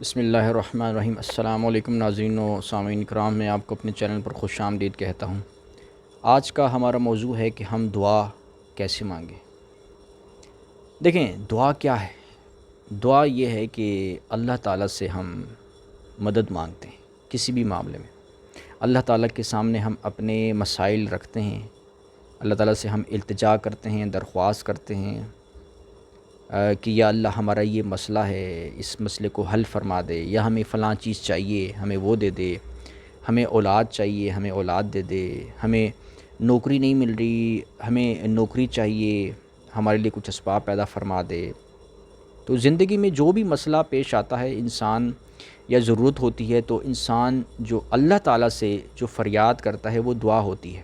بسم اللہ الرحمن الرحیم۔ السلام علیکم ناظرین و سامعین کرام، میں آپ کو اپنے چینل پر خوش آمدید کہتا ہوں۔ آج کا ہمارا موضوع ہے کہ ہم دعا کیسے مانگیں۔ دیکھیں، دعا کیا ہے؟ دعا یہ ہے کہ اللہ تعالیٰ سے ہم مدد مانگتے ہیں کسی بھی معاملے میں۔ اللہ تعالیٰ کے سامنے ہم اپنے مسائل رکھتے ہیں، اللہ تعالیٰ سے ہم التجا کرتے ہیں، درخواست کرتے ہیں کہ یا اللہ ہمارا یہ مسئلہ ہے، اس مسئلے کو حل فرما دے، یا ہمیں فلاں چیز چاہیے ہمیں وہ دے دے، ہمیں اولاد چاہیے ہمیں اولاد دے دے، ہمیں نوکری نہیں مل رہی ہمیں نوکری چاہیے، ہمارے لیے کچھ اسباب پیدا فرما دے۔ تو زندگی میں جو بھی مسئلہ پیش آتا ہے انسان یا ضرورت ہوتی ہے، تو انسان جو اللہ تعالیٰ سے جو فریاد کرتا ہے وہ دعا ہوتی ہے۔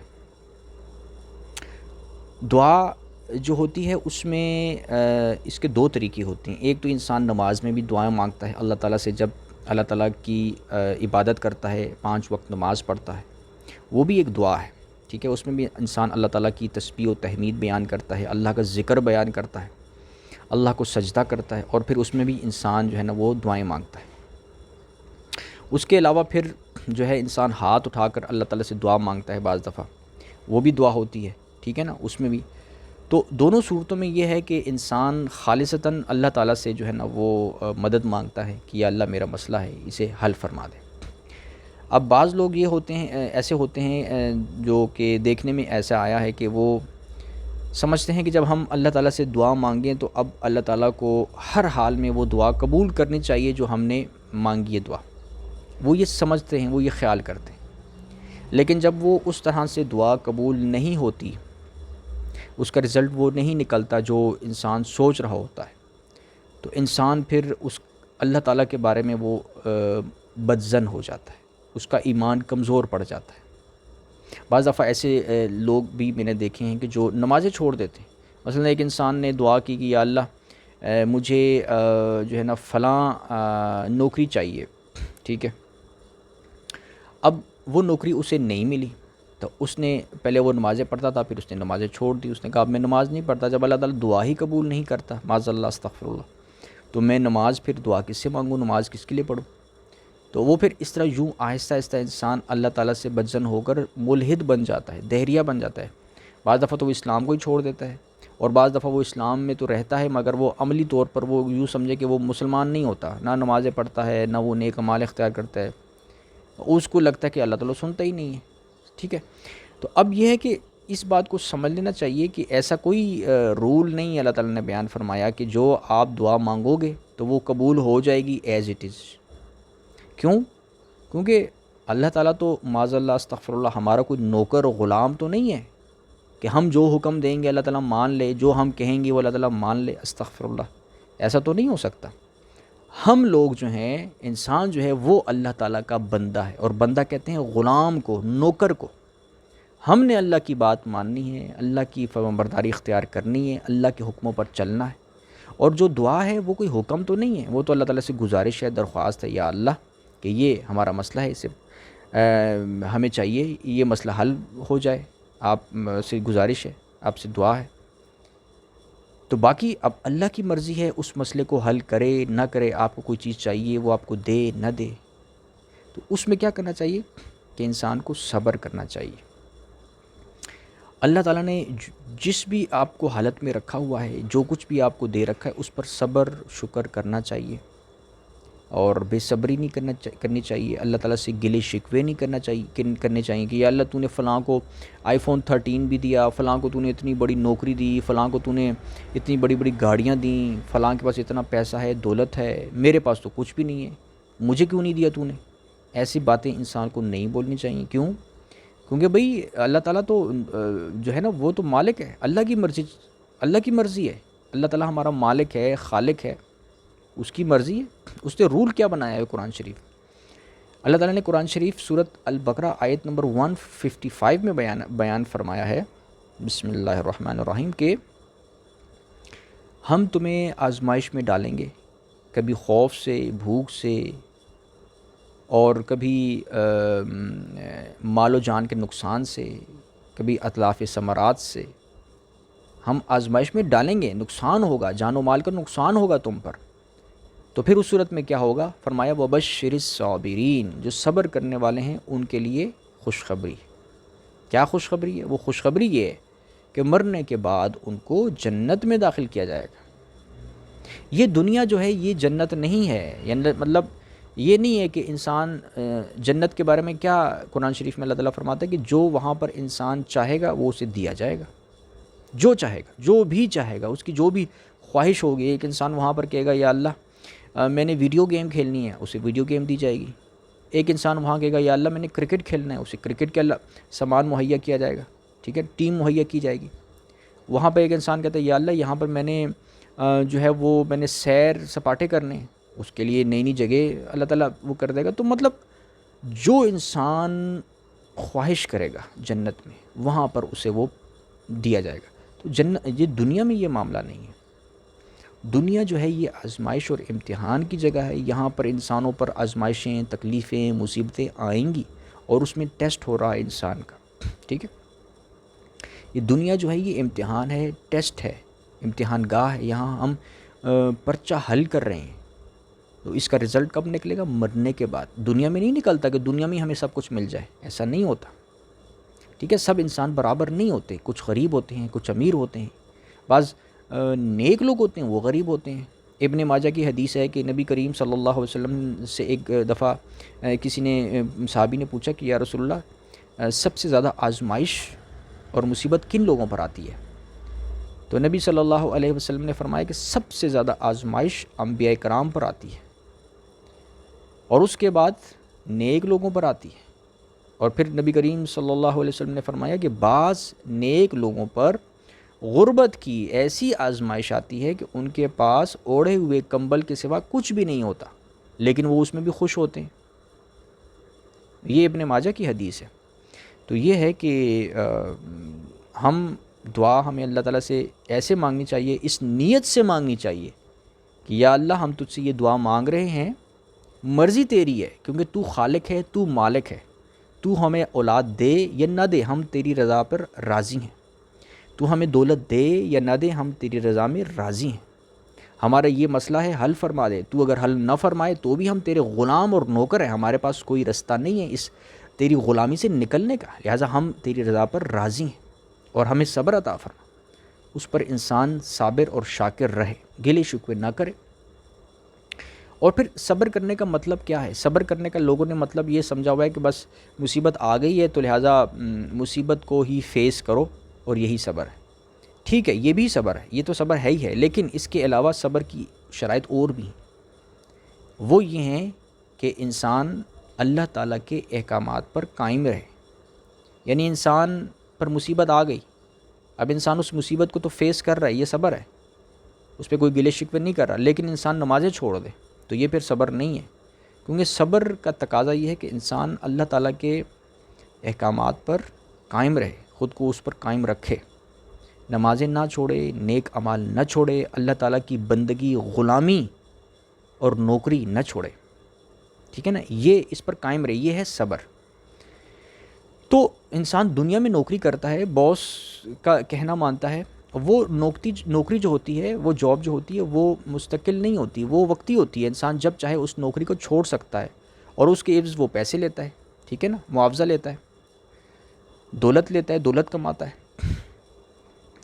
دعا جو ہوتی ہے اس میں اس کے دو طریقے ہوتے ہیں۔ ایک تو انسان نماز میں بھی دعائیں مانگتا ہے اللہ تعالیٰ سے، جب اللہ تعالیٰ کی عبادت کرتا ہے، 5 وقت نماز پڑھتا ہے، وہ بھی ایک دعا ہے، ٹھیک ہے۔ اس میں بھی انسان اللہ تعالیٰ کی تسبیح و تحمید بیان کرتا ہے، اللہ کا ذکر بیان کرتا ہے، اللہ کو سجدہ کرتا ہے، اور پھر اس میں بھی انسان جو ہے نا وہ دعائیں مانگتا ہے۔ اس کے علاوہ پھر جو ہے انسان ہاتھ اٹھا کر اللہ تعالیٰ سے دعا مانگتا ہے بعض دفعہ، وہ بھی دعا ہوتی ہے، ٹھیک ہے نا۔ اس میں بھی تو دونوں صورتوں میں یہ ہے کہ انسان خالصتاً اللہ تعالیٰ سے جو ہے نا وہ مدد مانگتا ہے کہ یا اللہ میرا مسئلہ ہے اسے حل فرما دے۔ اب بعض لوگ یہ ہوتے ہیں ایسے ہوتے ہیں جو کہ دیکھنے میں ایسا آیا ہے کہ وہ سمجھتے ہیں کہ جب ہم اللہ تعالیٰ سے دعا مانگیں تو اب اللہ تعالیٰ کو ہر حال میں وہ دعا قبول کرنی چاہیے جو ہم نے مانگی ہے دعا۔ وہ یہ سمجھتے ہیں، وہ یہ خیال کرتے ہیں، لیکن جب وہ اس طرح سے دعا قبول نہیں ہوتی، اس کا رزلٹ وہ نہیں نکلتا جو انسان سوچ رہا ہوتا ہے، تو انسان پھر اس اللہ تعالیٰ کے بارے میں وہ بدظن ہو جاتا ہے، اس کا ایمان کمزور پڑ جاتا ہے۔ بعض دفعہ ایسے لوگ بھی میں نے دیکھے ہیں کہ جو نمازیں چھوڑ دیتے ہیں۔ مثلا ایک انسان نے دعا کی کہ یا اللہ مجھے جو ہے نا فلاں نوکری چاہیے، ٹھیک ہے۔ اب وہ نوکری اسے نہیں ملی، تو اس نے پہلے وہ نمازیں پڑھتا تھا، پھر اس نے نمازیں چھوڑ دی۔ اس نے کہا اب میں نماز نہیں پڑھتا، جب اللہ تعالیٰ دعا ہی قبول نہیں کرتا، معاذ اللہ استغفر اللہ، تو میں نماز پھر دعا کس سے مانگوں، نماز کس کے لیے پڑھوں؟ تو وہ پھر اس طرح یوں آہستہ آہستہ انسان اللہ تعالیٰ سے بدظن ہو کر ملحد بن جاتا ہے، دہریہ بن جاتا ہے۔ بعض دفعہ تو وہ اسلام کو ہی چھوڑ دیتا ہے، اور بعض دفعہ وہ اسلام میں تو رہتا ہے مگر وہ عملی طور پر وہ یوں سمجھے کہ وہ مسلمان نہیں ہوتا، نہ نمازیں پڑھتا ہے، نہ وہ نیک اعمال اختیار کرتا ہے، اس کو لگتا ہے کہ اللہ تعالیٰ سنتا ہی نہیں ہے، ٹھیک ہے۔ تو اب یہ ہے کہ اس بات کو سمجھ لینا چاہیے کہ ایسا کوئی رول نہیں ہے اللہ تعالیٰ نے بیان فرمایا کہ جو آپ دعا مانگو گے تو وہ قبول ہو جائے گی ایز اٹ از۔ کیوں؟ کیونکہ اللہ تعالیٰ تو معاذ اللہ استغفر اللہ ہمارا کوئی نوکر و غلام تو نہیں ہے کہ ہم جو حکم دیں گے اللہ تعالیٰ مان لے، جو ہم کہیں گے وہ اللہ تعالیٰ مان لے، استغفر اللہ، ایسا تو نہیں ہو سکتا۔ ہم لوگ جو ہیں، انسان جو ہے وہ اللہ تعالیٰ کا بندہ ہے، اور بندہ کہتے ہیں غلام کو، نوکر کو۔ ہم نے اللہ کی بات ماننی ہے، اللہ کی فرمانبرداری اختیار کرنی ہے، اللہ کے حکموں پر چلنا ہے، اور جو دعا ہے وہ کوئی حکم تو نہیں ہے، وہ تو اللہ تعالیٰ سے گزارش ہے، درخواست ہے، یا اللہ کہ یہ ہمارا مسئلہ ہے، اسے ہمیں چاہیے یہ مسئلہ حل ہو جائے، آپ سے گزارش ہے، آپ سے دعا ہے۔ تو باقی اب اللہ کی مرضی ہے اس مسئلے کو حل کرے نہ کرے، آپ کو کوئی چیز چاہیے وہ آپ کو دے نہ دے، تو اس میں کیا کرنا چاہیے کہ انسان کو صبر کرنا چاہیے۔ اللہ تعالیٰ نے جس بھی آپ کو حالت میں رکھا ہوا ہے، جو کچھ بھی آپ کو دے رکھا ہے، اس پر صبر شکر کرنا چاہیے، اور بے صبری نہیں کرنی چاہیے۔ اللہ تعالیٰ سے گلے شکوے نہیں کرنے چاہیے کہ یا اللہ تو نے فلاں کو آئی فون 13 بھی دیا، فلاں کو تو نے اتنی بڑی نوکری دی، فلاں کو تو نے اتنی بڑی بڑی گاڑیاں دیں، فلاں کے پاس اتنا پیسہ ہے، دولت ہے، میرے پاس تو کچھ بھی نہیں ہے، مجھے کیوں نہیں دیا تو نے؟ ایسی باتیں انسان کو نہیں بولنی چاہیے۔ کیوں؟ کیونکہ بھئی اللہ تعالیٰ تو جو ہے نا وہ تو مالک ہے، اللہ کی مرضی ہے، اللہ تعالیٰ ہمارا مالک ہے، خالق ہے، اس کی مرضی ہے، اس نے رول کیا بنایا ہے قرآن شریف۔ اللہ تعالیٰ نے قرآن شریف سورۃ البقرہ آیت نمبر 155 میں بیان فرمایا ہے، بسم اللہ الرحمن الرحیم، کہ ہم تمہیں آزمائش میں ڈالیں گے، کبھی خوف سے، بھوک سے، اور کبھی مال و جان کے نقصان سے، کبھی اتلاف ثمرات سے، ہم آزمائش میں ڈالیں گے، نقصان ہوگا، جان و مال کا نقصان ہوگا تم پر۔ تو پھر اس صورت میں کیا ہوگا؟ فرمایا وبشر الصابرین، جو صبر کرنے والے ہیں ان کے لیے خوشخبری۔ کیا خوشخبری ہے؟ وہ خوشخبری یہ ہے کہ مرنے کے بعد ان کو جنت میں داخل کیا جائے گا۔ یہ دنیا جو ہے یہ جنت نہیں ہے، یعنی مطلب یہ نہیں ہے کہ انسان جنت کے بارے میں کیا قرآن شریف میں اللہ تعالیٰ فرماتا ہے کہ جو وہاں پر انسان چاہے گا وہ اسے دیا جائے گا، جو چاہے گا، جو بھی چاہے گا، اس کی جو بھی خواہش ہوگی۔ ایک انسان وہاں پر کہے گا یا اللہ میں نے ویڈیو گیم کھیلنی ہے، اسے ویڈیو گیم دی جائے گی۔ ایک انسان وہاں کہے گا یا اللہ میں نے کرکٹ کھیلنا ہے، اسے کرکٹ کے سامان مہیا کیا جائے گا، ٹھیک ہے، ٹیم مہیا کی جائے گی۔ وہاں پہ ایک انسان کہتا ہے یا اللہ یہاں پر میں نے جو ہے وہ میں نے سیر سپاٹے کرنے ہیں، اس کے لیے نئی نئی جگہ اللہ تعالیٰ وہ کر دے گا۔ تو مطلب جو انسان خواہش کرے گا جنت میں وہاں پر اسے وہ دیا جائے گا۔ تو یہ دنیا میں یہ معاملہ نہیں ہے۔ دنیا جو ہے یہ آزمائش اور امتحان کی جگہ ہے، یہاں پر انسانوں پر آزمائشیں، تکلیفیں، مصیبتیں آئیں گی اور اس میں ٹیسٹ ہو رہا ہے انسان کا، ٹھیک ہے۔ یہ دنیا جو ہے یہ امتحان ہے، ٹیسٹ ہے، امتحان گاہ ہے، یہاں ہم پرچہ حل کر رہے ہیں۔ تو اس کا رزلٹ کب نکلے گا؟ مرنے کے بعد۔ دنیا میں نہیں نکلتا کہ دنیا میں ہمیں سب کچھ مل جائے، ایسا نہیں ہوتا، ٹھیک ہے۔ سب انسان برابر نہیں ہوتے، کچھ غریب ہوتے ہیں، کچھ امیر ہوتے ہیں، بعض نیک لوگ ہوتے ہیں وہ غریب ہوتے ہیں۔ ابن ماجہ کی حدیث ہے کہ نبی کریم صلی اللہ علیہ وسلم سے ایک دفعہ کسی نے صحابی نے پوچھا کہ یا رسول اللہ سب سے زیادہ آزمائش اور مصیبت کن لوگوں پر آتی ہے؟ تو نبی صلی اللہ علیہ وسلم نے فرمایا کہ سب سے زیادہ آزمائش انبیاء کرام پر آتی ہے، اور اس کے بعد نیک لوگوں پر آتی ہے، اور پھر نبی کریم صلی اللہ علیہ وسلم نے فرمایا کہ بعض نیک لوگوں پر غربت کی ایسی آزمائش آتی ہے کہ ان کے پاس اوڑھے ہوئے کمبل کے سوا کچھ بھی نہیں ہوتا، لیکن وہ اس میں بھی خوش ہوتے ہیں۔ یہ ابن ماجہ کی حدیث ہے۔ تو یہ ہے کہ ہم دعا ہمیں اللہ تعالیٰ سے ایسے مانگنی چاہیے، اس نیت سے مانگنی چاہیے کہ یا اللہ ہم تجھ سے یہ دعا مانگ رہے ہیں، مرضی تیری ہے، کیونکہ تو خالق ہے، تو مالک ہے، تو ہمیں اولاد دے یا نہ دے ہم تیری رضا پر راضی ہیں، تو ہمیں دولت دے یا نہ دے ہم تیری رضا میں راضی ہیں، ہمارا یہ مسئلہ ہے حل فرما دے، تو اگر حل نہ فرمائے تو بھی ہم تیرے غلام اور نوکر ہیں، ہمارے پاس کوئی رستہ نہیں ہے اس تیری غلامی سے نکلنے کا، لہٰذا ہم تیری رضا پر راضی ہیں اور ہمیں صبر عطا فرما۔ اس پر انسان صابر اور شاکر رہے، گلے شکوے نہ کرے۔ اور پھر صبر کرنے کا مطلب کیا ہے؟ صبر کرنے کا لوگوں نے مطلب یہ سمجھا ہوا ہے کہ بس مصیبت آ گئی ہے تو لہٰذا مصیبت کو ہی فیس کرو اور یہی صبر ہے۔ ٹھیک ہے، یہ بھی صبر ہے، یہ تو صبر ہے ہی ہے، لیکن اس کے علاوہ صبر کی شرائط اور بھی ہیں۔ وہ یہ ہیں کہ انسان اللہ تعالیٰ کے احکامات پر قائم رہے، یعنی انسان پر مصیبت آ گئی، اب انسان اس مصیبت کو تو فیس کر رہا ہے، یہ صبر ہے، اس پہ کوئی گلے شکوے نہیں کر رہا، لیکن انسان نمازیں چھوڑ دے تو یہ پھر صبر نہیں ہے، کیونکہ صبر کا تقاضا یہ ہے کہ انسان اللہ تعالیٰ کے احکامات پر قائم رہے، خود کو اس پر قائم رکھے، نمازیں نہ چھوڑے، نیک اعمال نہ چھوڑے، اللہ تعالیٰ کی بندگی، غلامی اور نوکری نہ چھوڑے، ٹھیک ہے نا، یہ اس پر قائم رہے، یہ ہے صبر۔ تو انسان دنیا میں نوکری کرتا ہے، باس کا کہنا مانتا ہے، وہ نوکری جو ہوتی ہے، وہ جاب جو ہوتی ہے وہ مستقل نہیں ہوتی، وہ وقتی ہوتی ہے، انسان جب چاہے اس نوکری کو چھوڑ سکتا ہے اور اس کے عوض وہ پیسے لیتا ہے، ٹھیک ہے نا، معاوضہ لیتا ہے، دولت لیتا ہے، دولت کماتا ہے،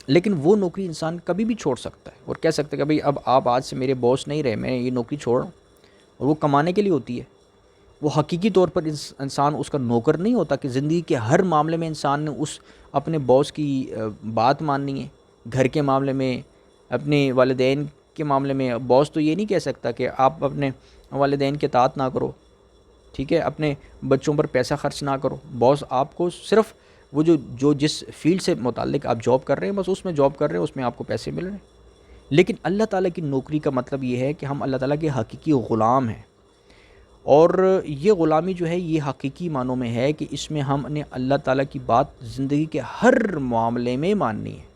لیکن وہ نوکری انسان کبھی بھی چھوڑ سکتا ہے اور کہہ سکتا ہے کہ بھئی اب آپ آج سے میرے باس نہیں رہے، میں یہ نوکری چھوڑ رہا ہوں، اور وہ کمانے کے لیے ہوتی ہے۔ وہ حقیقی طور پر انسان اس کا نوکر نہیں ہوتا کہ زندگی کے ہر معاملے میں انسان نے اس اپنے باس کی بات ماننی ہے، گھر کے معاملے میں، اپنے والدین کے معاملے میں۔ باس تو یہ نہیں کہہ سکتا کہ آپ اپنے والدین کے اطاعت نہ کرو، ٹھیک ہے، اپنے بچوں پر پیسہ خرچ نہ کرو۔ باس آپ کو صرف وہ جو جس فیلڈ سے متعلق آپ جاب کر رہے ہیں بس اس میں جاب کر رہے ہیں، اس میں آپ کو پیسے مل رہے ہیں۔ لیکن اللہ تعالیٰ کی نوکری کا مطلب یہ ہے کہ ہم اللہ تعالیٰ کے حقیقی غلام ہیں، اور یہ غلامی جو ہے یہ حقیقی معنوں میں ہے کہ اس میں ہم نے اللہ تعالیٰ کی بات زندگی کے ہر معاملے میں ماننی ہے،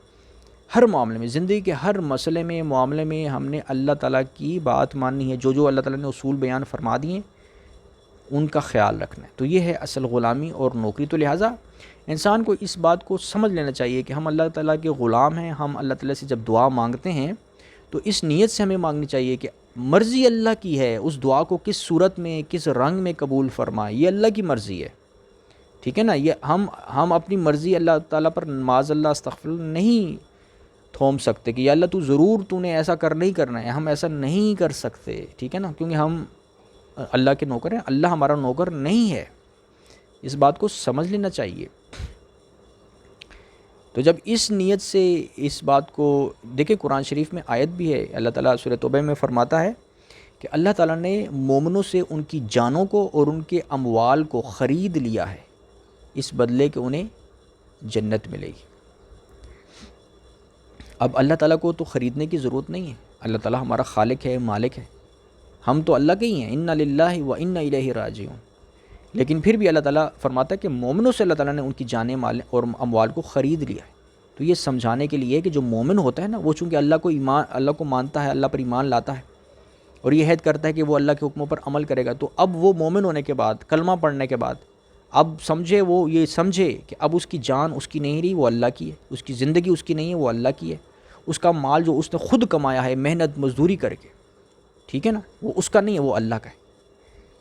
ہر معاملے میں، زندگی کے ہر مسئلے میں، معاملے میں ہم نے اللہ تعالیٰ کی بات ماننی ہے، جو اللہ تعالیٰ نے اصول بیان فرما دیے ہیں ان کا خیال رکھنا ہے۔ تو یہ ہے اصل غلامی اور نوکری۔ تو لہٰذا انسان کو اس بات کو سمجھ لینا چاہیے کہ ہم اللہ تعالیٰ کے غلام ہیں، ہم اللہ تعالیٰ سے جب دعا مانگتے ہیں تو اس نیت سے ہمیں مانگنی چاہیے کہ مرضی اللہ کی ہے اس دعا کو کس صورت میں کس رنگ میں قبول فرمائے، یہ اللہ کی مرضی ہے، ٹھیک ہے نا۔ یہ ہم اپنی مرضی اللہ تعالیٰ پر معاذ اللہ استغفر اللہ نہیں تھوم سکتے کہ یا اللہ تو ضرور تو نے ایسا کرنا ہی کرنا ہے، ہم ایسا نہیں کر سکتے، ٹھیک ہے نا، کیونکہ ہم اللہ کے نوکر ہیں، اللہ ہمارا نوکر نہیں ہے، اس بات کو سمجھ لینا چاہیے۔ تو جب اس نیت سے اس بات کو دیکھیں، قرآن شریف میں آیت بھی ہے، اللہ تعالیٰ سورہ توبہ میں فرماتا ہے کہ اللہ تعالیٰ نے مومنوں سے ان کی جانوں کو اور ان کے اموال کو خرید لیا ہے، اس بدلے کہ انہیں جنت ملے گی۔ اب اللہ تعالیٰ کو تو خریدنے کی ضرورت نہیں ہے، اللہ تعالیٰ ہمارا خالق ہے، مالک ہے، ہم تو اللہ کے ہی ہیں، انا للہ و انا الیہ راجعون۔ لیکن پھر بھی اللہ تعالیٰ فرماتا ہے کہ مومنوں سے اللہ تعالیٰ نے ان کی جانیں مال اور اموال کو خرید لیا ہے۔ تو یہ سمجھانے کے لیے کہ جو مومن ہوتا ہے نا، وہ چونکہ اللہ کو مانتا ہے، اللہ پر ایمان لاتا ہے اور یہ عہد کرتا ہے کہ وہ اللہ کے حکموں پر عمل کرے گا، تو اب وہ مومن ہونے کے بعد، کلمہ پڑھنے کے بعد، اب وہ یہ سمجھے کہ اب اس کی جان اس کی نہیں رہی، وہ اللہ کی ہے، اس کی زندگی اس کی نہیں ہے، وہ اللہ کی ہے، اس کا مال جو اس نے خود کمایا ہے محنت مزدوری کر کے، ٹھیک ہے نا، وہ اس کا نہیں ہے، وہ اللہ کا ہے۔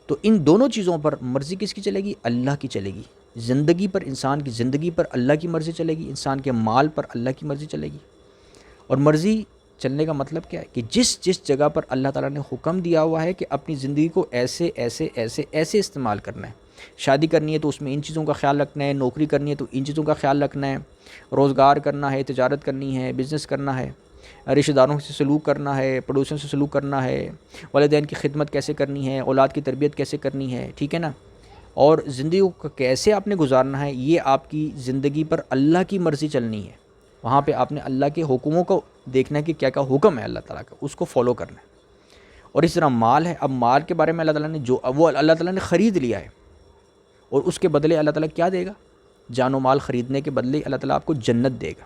تو ان دونوں چیزوں پر مرضی کس کی چلے گی؟ اللہ کی چلے گی۔ زندگی پر، انسان کی زندگی پر اللہ کی مرضی چلے گی، انسان کے مال پر اللہ کی مرضی چلے گی۔ اور مرضی چلنے کا مطلب کیا ہے کہ جس جگہ پر اللہ تعالیٰ نے حکم دیا ہوا ہے کہ اپنی زندگی کو ایسے ایسے ایسے ایسے استعمال کرنا ہے، شادی کرنی ہے تو اس میں ان چیزوں کا خیال رکھنا ہے، نوکری کرنی ہے تو ان چیزوں کا خیال رکھنا ہے، روزگار کرنا ہے، تجارت کرنی ہے، بزنس کرنا ہے، رشتہ داروں سے سلوک کرنا ہے، پڑوسیوں سے سلوک کرنا ہے، والدین کی خدمت کیسے کرنی ہے، اولاد کی تربیت کیسے کرنی ہے، ٹھیک ہے نا، اور زندگی کو کیسے آپ نے گزارنا ہے، یہ آپ کی زندگی پر اللہ کی مرضی چلنی ہے۔ وہاں پہ آپ نے اللہ کے حکموں کو دیکھنا ہے کہ کیا کیا حکم ہے اللہ تعالیٰ کا، اس کو فالو کرنا ہے۔ اور اس طرح مال ہے، اب مال کے بارے میں اللہ تعالیٰ نے وہ اللہ تعالیٰ نے خرید لیا ہے، اور اس کے بدلے اللہ تعالیٰ کیا دے گا؟ جان و مال خریدنے کے بدلے اللہ تعالیٰ آپ کو جنت دے گا۔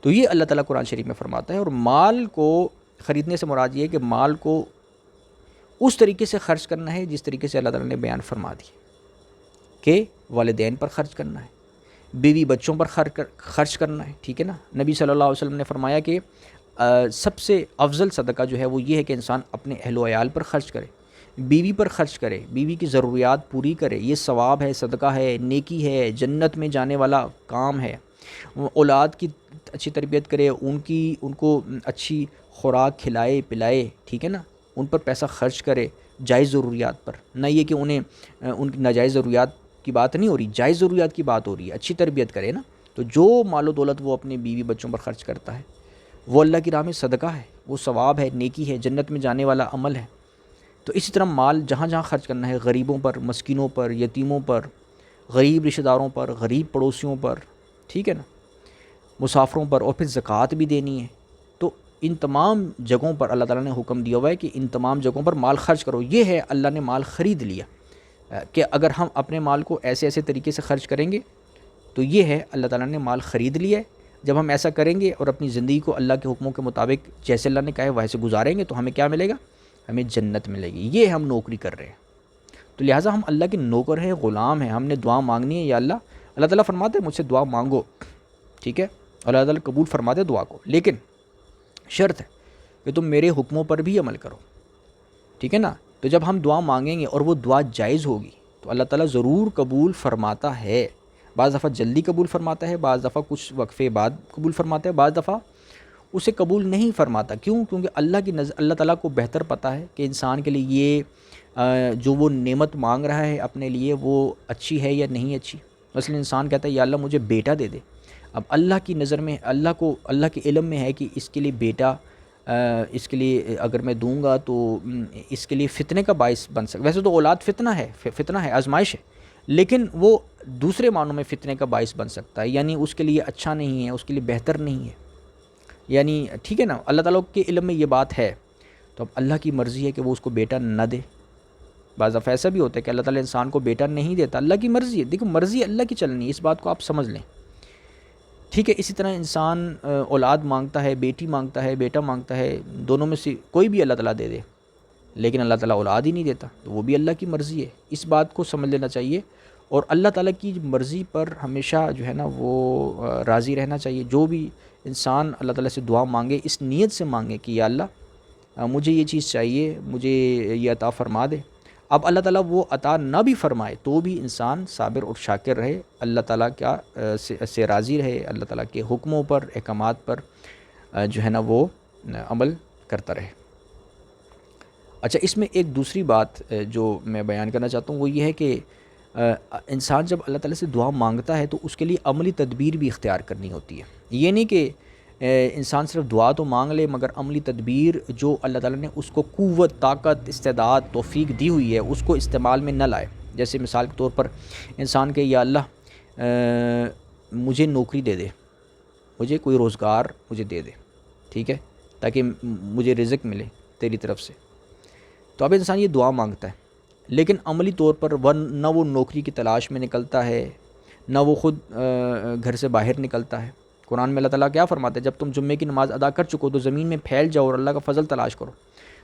تو یہ اللہ تعالیٰ قرآن شریف میں فرماتا ہے۔ اور مال کو خریدنے سے مراد یہ ہے کہ مال کو اس طریقے سے خرچ کرنا ہے جس طریقے سے اللہ تعالیٰ نے بیان فرما دی کہ والدین پر خرچ کرنا ہے، بیوی بچوں پر خرچ کرنا ہے، ٹھیک ہے نا۔ نبی صلی اللہ علیہ وسلم نے فرمایا کہ سب سے افضل صدقہ جو ہے وہ یہ ہے کہ انسان اپنے اہل و عیال پر خرچ کرے، بیوی پر خرچ کرے، بیوی کی ضروریات پوری کرے، یہ ثواب ہے، صدقہ ہے، نیکی ہے، جنت میں جانے والا کام ہے۔ اولاد کی اچھی تربیت کرے، ان کو اچھی خوراک کھلائے پلائے، ٹھیک ہے نا، ان پر پیسہ خرچ کرے جائز ضروریات پر، نہ یہ کہ انہیں ان کی ناجائز ضروریات کی بات نہیں ہو رہی، جائز ضروریات کی بات ہو رہی ہے، اچھی تربیت کرے نا۔ تو جو مال و دولت وہ اپنے بیوی بچوں پر خرچ کرتا ہے وہ اللہ کی راہ میں صدقہ ہے، وہ ثواب ہے، نیکی ہے، جنت میں جانے والا عمل ہے۔ تو اسی طرح مال جہاں جہاں خرچ کرنا ہے، غریبوں پر، مسکینوں پر، یتیموں پر، غریب رشتہ داروں پر، غریب پڑوسیوں پر، ٹھیک ہے نا، مسافروں پر، اور پھر زکوٰۃ بھی دینی ہے۔ تو ان تمام جگہوں پر اللہ تعالیٰ نے حکم دیا ہوا ہے کہ ان تمام جگہوں پر مال خرچ کرو۔ یہ ہے اللہ نے مال خرید لیا کہ اگر ہم اپنے مال کو ایسے ایسے طریقے سے خرچ کریں گے تو یہ ہے اللہ تعالیٰ نے مال خرید لیا ہے۔ جب ہم ایسا کریں گے اور اپنی زندگی کو اللہ کے حکموں کے مطابق جیسے اللہ نے کہا ہے ویسے گزاریں گے تو ہمیں کیا ملے گا؟ ہمیں جنت ملے گی۔ یہ ہم نوکری کر رہے ہیں، تو لہٰذا ہم اللہ کے نوکر ہیں، غلام ہیں، ہم نے دعا مانگنی ہے یا اللہ تعالیٰ فرماتے ہیں مجھ سے دعا مانگو، ٹھیک ہے، اور اللہ تعالیٰ قبول فرماتے دعا کو، لیکن شرط ہے کہ تم میرے حکموں پر بھی عمل کرو، ٹھیک ہے نا۔ تو جب ہم دعا مانگیں گے اور وہ دعا جائز ہوگی تو اللہ تعالیٰ ضرور قبول فرماتا ہے۔ بعض دفعہ جلدی قبول فرماتا ہے، بعض دفعہ کچھ وقفے بعد قبول فرماتا ہے، بعض دفعہ اسے قبول نہیں فرماتا۔ کیوں؟ کیونکہ اللہ تعالیٰ کو بہتر پتہ ہے کہ انسان کے لیے یہ جو وہ نعمت مانگ رہا ہے اپنے لیے وہ اچھی ہے یا نہیں اچھی۔ مثلا انسان کہتا ہے یا اللہ مجھے بیٹا دے دے، اب اللہ کی نظر میں، اللہ کے علم میں ہے کہ اس کے لیے بیٹا، اس کے لیے اگر میں دوں گا تو اس کے لیے فتنے کا باعث بن سکتا۔ ویسے تو اولاد فتنہ ہے، آزمائش ہے، لیکن وہ دوسرے معنوں میں فتنے کا باعث بن سکتا ہے، یعنی اس کے لیے اچھا نہیں ہے، اس کے لیے بہتر نہیں ہے، یعنی ٹھیک ہے نا، اللہ تعالیٰ کے علم میں یہ بات ہے۔ تو اب اللہ کی مرضی ہے کہ وہ اس کو بیٹا نہ دے۔ بعض دفعہ ایسا بھی ہوتا ہے کہ اللہ تعالیٰ انسان کو بیٹا نہیں دیتا، اللہ کی مرضی ہے۔ دیکھو مرضی اللہ کی چلنی ہے، اس بات کو آپ سمجھ لیں، ٹھیک ہے۔ اسی طرح انسان اولاد مانگتا ہے، بیٹی مانگتا ہے، بیٹا مانگتا ہے، دونوں میں سے کوئی بھی اللہ تعالیٰ دے دے، لیکن اللہ تعالیٰ اولاد ہی نہیں دیتا، تو وہ بھی اللہ کی مرضی ہے۔ اس بات کو سمجھ لینا چاہیے، اور اللہ تعالیٰ کی مرضی پر ہمیشہ جو ہے نا وہ راضی رہنا چاہیے۔ جو بھی انسان اللہ تعالیٰ سے دعا مانگے اس نیت سے مانگے کہ یا اللہ مجھے یہ چیز چاہیے، مجھے یہ عطا فرما دے۔ اب اللہ تعالیٰ وہ عطا نہ بھی فرمائے تو بھی انسان صابر اور شاکر رہے، اللہ تعالیٰ کیا سے راضی رہے، اللہ تعالیٰ کے حکموں پر، احکامات پر جو ہے نا وہ عمل کرتا رہے۔ اچھا، اس میں ایک دوسری بات جو میں بیان کرنا چاہتا ہوں وہ یہ ہے کہ انسان جب اللہ تعالیٰ سے دعا مانگتا ہے تو اس کے لیے عملی تدبیر بھی اختیار کرنی ہوتی ہے۔ یہ نہیں کہ انسان صرف دعا تو مانگ لے مگر عملی تدبیر جو اللہ تعالیٰ نے اس کو قوت، طاقت، استعداد، توفیق دی ہوئی ہے اس کو استعمال میں نہ لائے۔ جیسے مثال کے طور پر انسان کہ یا اللہ مجھے نوکری دے دے، مجھے کوئی روزگار مجھے دے دے، ٹھیک ہے، تاکہ مجھے رزق ملے تیری طرف سے۔ تو اب انسان یہ دعا مانگتا ہے لیکن عملی طور پر نہ وہ نوکری کی تلاش میں نکلتا ہے، نہ وہ خود گھر سے باہر نکلتا ہے۔ قرآن میں اللہ تعالیٰ کیا فرماتا ہے، جب تم جمعے کی نماز ادا کر چکو تو زمین میں پھیل جاؤ اور اللہ کا فضل تلاش کرو۔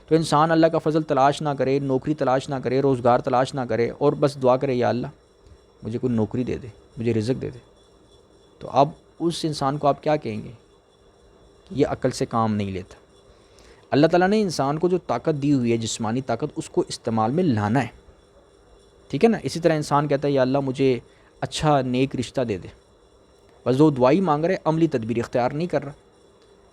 تو انسان اللہ کا فضل تلاش نہ کرے، نوکری تلاش نہ کرے، روزگار تلاش نہ کرے اور بس دعا کرے یا اللہ مجھے کوئی نوکری دے دے، مجھے رزق دے دے، تو اب اس انسان کو آپ کیا کہیں گے؟ یہ عقل سے کام نہیں لیتا۔ اللہ تعالیٰ نے انسان کو جو طاقت دی ہوئی ہے، جسمانی طاقت، اس کو استعمال میں لانا ہے، ٹھیک ہے نا۔ اسی طرح انسان کہتا ہے یا اللہ مجھے اچھا نیک رشتہ دے دے، بس وہ دعائی مانگ رہے، عملی تدبیر اختیار نہیں کر رہا۔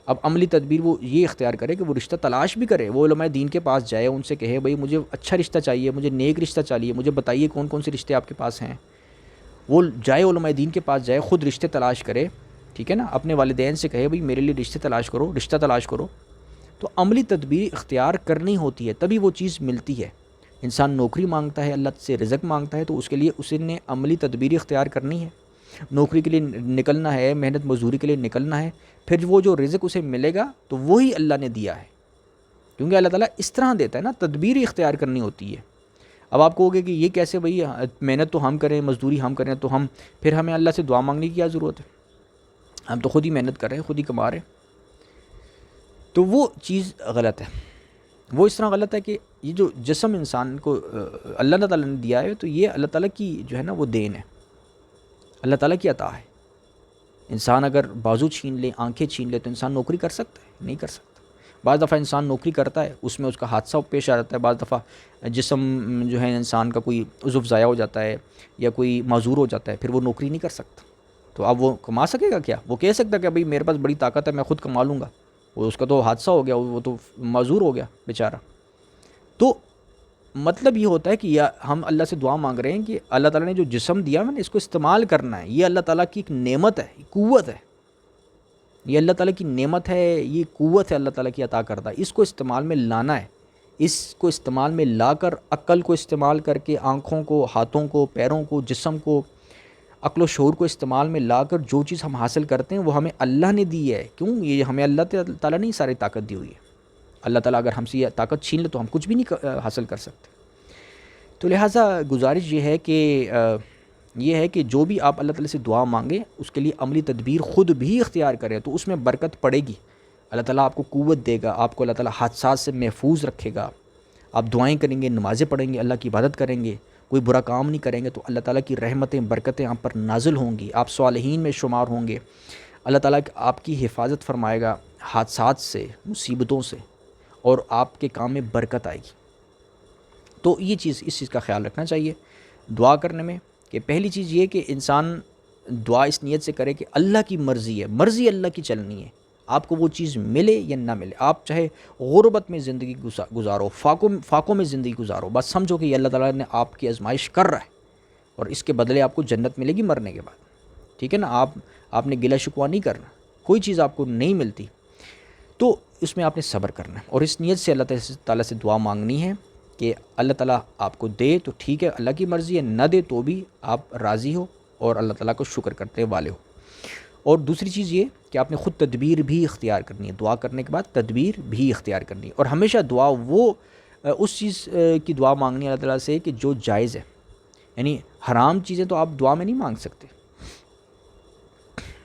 اب عملی تدبیر وہ یہ اختیار کرے کہ وہ رشتہ تلاش بھی کرے، وہ علماء دین کے پاس جائے، ان سے کہے بھائی مجھے اچھا رشتہ چاہیے، مجھے نیک رشتہ چاہیے، مجھے بتائیے کون کون سے رشتے آپ کے پاس ہیں۔ وہ جائے علماء دین کے پاس جائے، خود رشتے تلاش کرے، ٹھیک ہے نا، اپنے والدین سے کہے بھائی میرے لیے رشتے تلاش کرو، رشتہ تلاش کرو۔ تو عملی تدبیر اختیار کرنی ہوتی ہے تبھی وہ چیز ملتی ہے۔ انسان نوکری مانگتا ہے، اللہ سے رزق مانگتا ہے تو اس کے لیے اسے نے عملی تدبیر اختیار کرنی ہے، نوکری کے لیے نکلنا ہے، محنت مزدوری کے لیے نکلنا ہے، پھر وہ جو رزق اسے ملے گا تو وہی اللہ نے دیا ہے، کیونکہ اللہ تعالیٰ اس طرح دیتا ہے نا، تدبیر اختیار کرنی ہوتی ہے۔ اب آپ کہو گے کہ یہ کیسے بھائی، محنت تو ہم کریں، مزدوری ہم کریں، تو پھر ہمیں اللہ سے دعا مانگنے کی کیا ضرورت ہے؟ ہم تو خود ہی محنت کر رہے ہیں، خود ہی کما رہے ہیں۔ تو وہ چیز غلط ہے، وہ اس طرح غلط ہے کہ یہ جو جسم انسان کو اللہ تعالیٰ نے دیا ہے تو یہ اللہ تعالیٰ کی جو ہے نا وہ دین ہے، اللہ تعالیٰ کی عطا ہے۔ انسان اگر بازو چھین لے، آنکھیں چھین لے تو انسان نوکری کر سکتا ہے؟ نہیں کر سکتا۔ بعض دفعہ انسان نوکری کرتا ہے، اس میں اس کا حادثہ پیش آ جاتا ہے، بعض دفعہ جسم جو ہے انسان کا کوئی عضو ضائع ہو جاتا ہے یا کوئی معذور ہو جاتا ہے، پھر وہ نوکری نہیں کر سکتا۔ تو اب وہ کما سکے گا کیا؟ وہ کہہ سکتا کہ بھائی میرے پاس بڑی طاقت ہے، میں خود کما لوں گا، وہ اس کا تو حادثہ ہو گیا، وہ تو معذور ہو گیا بیچارہ۔ تو مطلب یہ ہوتا ہے کہ ہم اللہ سے دعا مانگ رہے ہیں کہ اللہ تعالیٰ نے جو جسم دیا میں نے اس کو استعمال کرنا ہے، یہ اللہ تعالیٰ کی ایک نعمت ہے، قوت ہے، یہ اللہ تعالیٰ کی نعمت ہے، یہ قوت ہے اللہ تعالیٰ کی عطا کردہ، اس کو استعمال میں لانا ہے۔ اس کو استعمال میں لا کر، عقل کو استعمال کر کے، آنکھوں کو، ہاتھوں کو، پیروں کو، جسم کو، عقل و شعور کو استعمال میں لا کر جو چیز ہم حاصل کرتے ہیں وہ ہمیں اللہ نے دی ہے۔ کیوں؟ یہ ہمیں اللہ تعالیٰ نے ساری طاقت دی ہوئی ہے۔ اللہ تعالیٰ اگر ہم سے یہ طاقت چھین لے تو ہم کچھ بھی نہیں حاصل کر سکتے۔ تو لہٰذا گزارش یہ ہے کہ جو بھی آپ اللہ تعالیٰ سے دعا مانگیں اس کے لیے عملی تدبیر خود بھی اختیار کریں تو اس میں برکت پڑے گی، اللہ تعالیٰ آپ کو قوت دے گا، آپ کو اللہ تعالیٰ حادثات سے محفوظ رکھے گا۔ آپ دعائیں کریں گے، نمازیں پڑھیں گے، اللہ کی عبادت کریں گے، کوئی برا کام نہیں کریں گے تو اللہ تعالیٰ کی رحمتیں، برکتیں آپ پر نازل ہوں گی، آپ صالحین میں شمار ہوں گے، اللہ تعالیٰ آپ کی حفاظت فرمائے گا حادثات سے، مصیبتوں سے، اور آپ کے کام میں برکت آئے گی۔ تو اس چیز کا خیال رکھنا چاہیے دعا کرنے میں، کہ پہلی چیز یہ کہ انسان دعا اس نیت سے کرے کہ اللہ کی مرضی ہے، مرضی اللہ کی چلنی ہے، آپ کو وہ چیز ملے یا نہ ملے، آپ چاہے غربت میں زندگی گزارو، فاقوں میں زندگی گزارو، بس سمجھو کہ یہ اللہ تعالیٰ نے آپ کی آزمائش کر رہا ہے اور اس کے بدلے آپ کو جنت ملے گی مرنے کے بعد، ٹھیک ہے نا۔ آپ نے گلہ شکوہ نہیں کرنا، کوئی چیز آپ کو نہیں ملتی تو اس میں آپ نے صبر کرنا ہے اور اس نیت سے اللہ تعالیٰ سے دعا مانگنی ہے کہ اللہ تعالیٰ آپ کو دے تو ٹھیک ہے، اللہ کی مرضی ہے، نہ دے تو بھی آپ راضی ہو اور اللہ تعالیٰ کو شکر کرتے والے ہو۔ اور دوسری چیز یہ کہ آپ نے خود تدبیر بھی اختیار کرنی ہے، دعا کرنے کے بعد تدبیر بھی اختیار کرنی ہے، اور ہمیشہ دعا اس چیز کی دعا مانگنی اللہ تعالیٰ سے کہ جو جائز ہے، یعنی حرام چیزیں تو آپ دعا میں نہیں مانگ سکتے،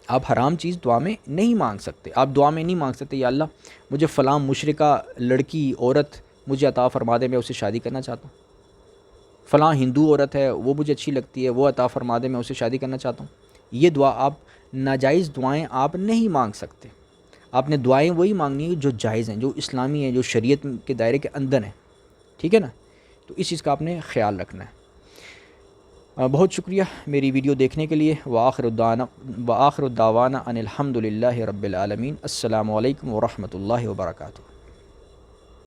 آپ حرام چیز دعا میں نہیں مانگ سکتے، آپ دعا میں نہیں مانگ سکتے یا اللہ مجھے فلاں مشرکہ لڑکی عورت مجھے عطا فرما دے، میں اسے شادی کرنا چاہتا ہوں، فلاں ہندو عورت ہے وہ مجھے اچھی لگتی ہے، وہ عطا فرما دے، میں اسے شادی کرنا چاہتا ہوں۔ یہ دعا آپ ناجائز دعائیں آپ نہیں مانگ سکتے، آپ نے دعائیں وہی مانگنی ہیں جو جائز ہیں، جو اسلامی ہیں، جو شریعت کے دائرے کے اندر ہیں، ٹھیک ہے نا؟ تو اس چیز کا آپ نے خیال رکھنا ہے۔ بہت شکریہ میری ویڈیو دیکھنے کے لیے۔ وآخر الدعوانا ان الحمد للہ رب العالمین۔ السلام علیکم ورحمۃ اللہ وبرکاتہ۔